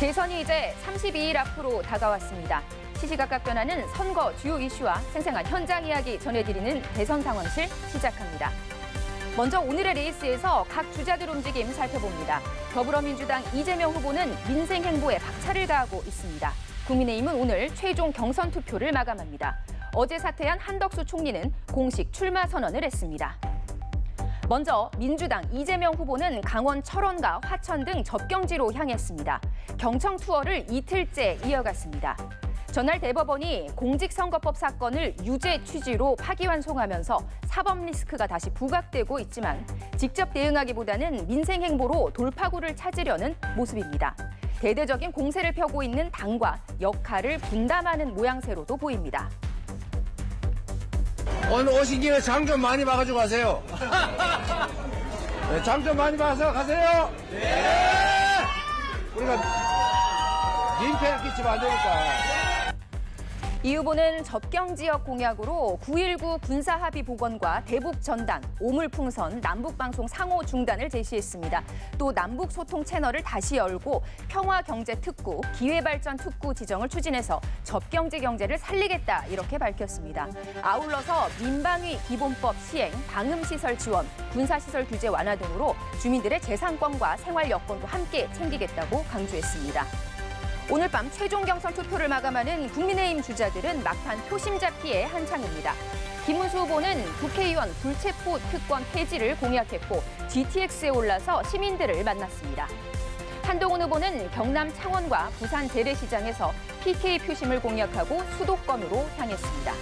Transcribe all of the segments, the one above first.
대선이 이제 32일 앞으로 다가왔습니다. 시시각각 변하는 선거 주요 이슈와 생생한 현장 이야기 전해드리는 대선 상황실 시작합니다. 먼저 오늘의 레이스에서 각 주자들 움직임 살펴봅니다. 더불어민주당 이재명 후보는 민생 행보에 박차를 가하고 있습니다. 국민의힘은 오늘 최종 경선 투표를 마감합니다. 어제 사퇴한 한덕수 총리는 공식 출마 선언을 했습니다. 먼저 민주당 이재명 후보는 강원 철원과 화천 등 접경지로 향했습니다. 경청 투어를 이틀째 이어갔습니다. 전날 대법원이 공직선거법 사건을 유죄 취지로 파기환송하면서 사법 리스크가 다시 부각되고 있지만 직접 대응하기보다는 민생 행보로 돌파구를 찾으려는 모습입니다. 대대적인 공세를 펴고 있는 당과 역할을 분담하는 모양새로도 보입니다. 오늘 오신 김에 장 좀 많이 봐가지고 가세요. 네, 장 좀 많이 봐서 가세요. 네. 우리가 민폐를 끼치면 안 되니까. 이 후보는 접경 지역 공약으로 9.19 군사합의 복원과 대북전단, 오물풍선, 남북방송 상호 중단을 제시했습니다. 또 남북소통 채널을 다시 열고 평화경제특구, 기회발전특구 지정을 추진해서 접경지 경제를 살리겠다 이렇게 밝혔습니다. 아울러서 민방위 기본법 시행, 방음시설 지원, 군사시설 규제 완화 등으로 주민들의 재산권과 생활 여건도 함께 챙기겠다고 강조했습니다. 오늘 밤 최종 경선 투표를 마감하는 국민의힘 주자들은 막판 표심 잡기에 한창입니다. 김문수 후보는 국회의원 불체포 특권 폐지를 공약했고 GTX에 올라서 시민들을 만났습니다. 한동훈 후보는 경남 창원과 부산 재래시장에서 PK 표심을 공약하고 수도권으로 향했습니다.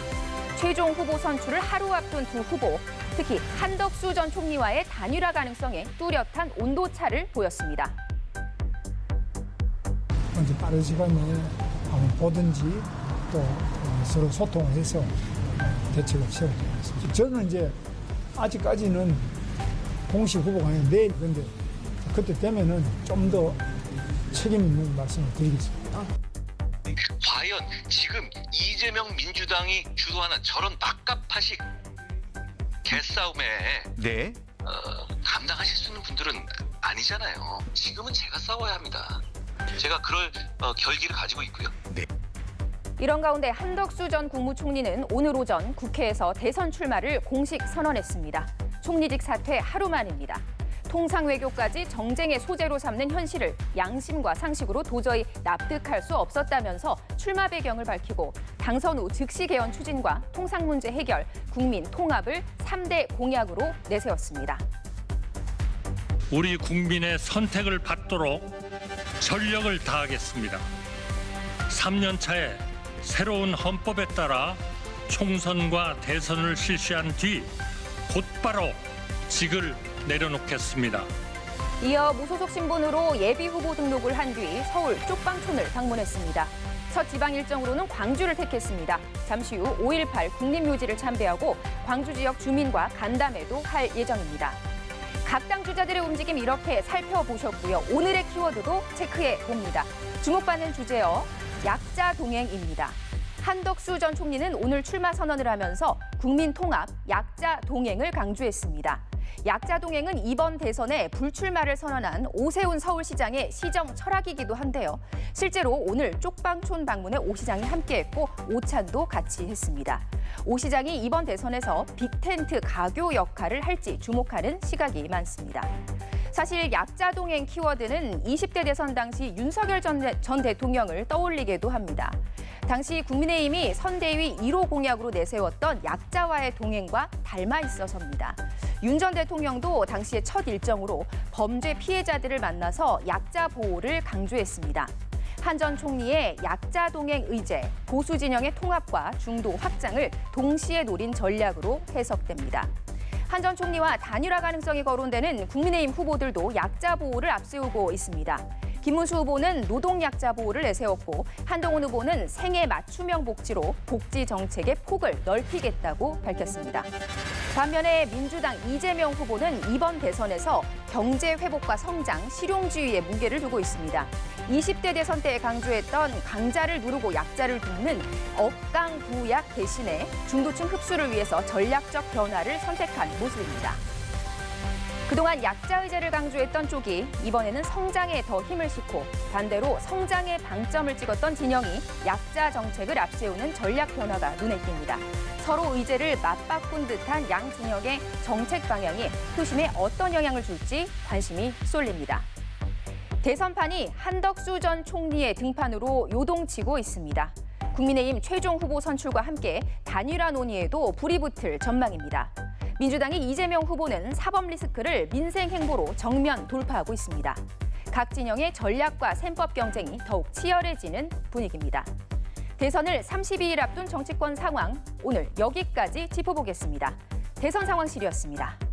최종 후보 선출을 하루 앞둔 두 후보, 특히 한덕수 전 총리와의 단일화 가능성에 뚜렷한 온도차를 보였습니다. 이제 빠른 시간 내에 한번 보든지 또 서로 소통을 해서 대책을 세워야 되겠습니다. 저는 이제 아직까지는 공식 후보가 아니라 내일 근데 그때 되면은 좀 더 책임 있는 말씀을 드리겠습니다. 과연 지금 이재명 민주당이 주도하는 저런 막가파식 개싸움에 네. 감당하실 수 있는 분들은 아니잖아요. 지금은 제가 싸워야 합니다. 제가 그럴 결기를 가지고 있고요. 네. 이런 가운데 한덕수 전 국무총리는 오늘 오전 국회에서 대선 출마를 공식 선언했습니다. 총리직 사퇴 하루 만입니다. 통상 외교까지 정쟁의 소재로 삼는 현실을 양심과 상식으로 도저히 납득할 수 없었다면서 출마 배경을 밝히고 당선 후 즉시 개헌 추진과 통상 문제 해결, 국민 통합을 3대 공약으로 내세웠습니다. 우리 국민의 선택을 받도록 전력을 다하겠습니다. 3년 차에 새로운 헌법에 따라 총선과 대선을 실시한 뒤 곧바로 직을 내려놓겠습니다. 이어 무소속 신분으로 예비후보 등록을 한 뒤 서울 쪽방촌을 방문했습니다. 첫 지방 일정으로는 광주를 택했습니다. 잠시 후 5.18 국립묘지를 참배하고 광주 지역 주민과 간담회도 할 예정입니다. 각 당 주자들의 움직임 이렇게 살펴보셨고요. 오늘의 키워드도 체크해 봅니다. 주목받는 주제요. 약자 동행입니다. 한덕수 전 총리는 오늘 출마 선언을 하면서 국민 통합, 약자 동행을 강조했습니다. 약자 동행은 이번 대선에 불출마를 선언한 오세훈 서울시장의 시정 철학이기도 한데요. 실제로 오늘 쪽방촌 방문에 오 시장이 함께했고 오찬도 같이 했습니다. 오 시장이 이번 대선에서 빅텐트 가교 역할을 할지 주목하는 시각이 많습니다. 사실 약자 동행 키워드는 20대 대선 당시 윤석열 전 대통령을 떠올리게도 합니다. 당시 국민의힘이 선대위 1호 공약으로 내세웠던 약자와의 동행과 닮아 있어서입니다. 윤 전 대통령도 당시의 첫 일정으로 범죄 피해자들을 만나서 약자 보호를 강조했습니다. 한 전 총리의 약자 동행 의제, 보수 진영의 통합과 중도 확장을 동시에 노린 전략으로 해석됩니다. 한 전 총리와 단일화 가능성이 거론되는 국민의힘 후보들도 약자 보호를 앞세우고 있습니다. 김문수 후보는 노동약자 보호를 내세웠고 한동훈 후보는 생애 맞춤형 복지로 복지 정책의 폭을 넓히겠다고 밝혔습니다. 반면에 민주당 이재명 후보는 이번 대선에서 경제 회복과 성장, 실용주의에 무게를 두고 있습니다. 20대 대선 때 강조했던 강자를 누르고 약자를 돕는 억강부약 대신에 중도층 흡수를 위해서 전략적 변화를 선택한 모습입니다. 그동안 약자 의제를 강조했던 쪽이 이번에는 성장에 더 힘을 싣고 반대로 성장에 방점을 찍었던 진영이 약자 정책을 앞세우는 전략 변화가 눈에 띕니다. 서로 의제를 맞바꾼 듯한 양 진영의 정책 방향이 표심에 어떤 영향을 줄지 관심이 쏠립니다. 대선판이 한덕수 전 총리의 등판으로 요동치고 있습니다. 국민의힘 최종 후보 선출과 함께 단일화 논의에도 불이 붙을 전망입니다. 민주당의 이재명 후보는 사법 리스크를 민생 행보로 정면 돌파하고 있습니다. 각 진영의 전략과 셈법 경쟁이 더욱 치열해지는 분위기입니다. 대선을 32일 앞둔 정치권 상황, 오늘 여기까지 짚어보겠습니다. 대선 상황실이었습니다.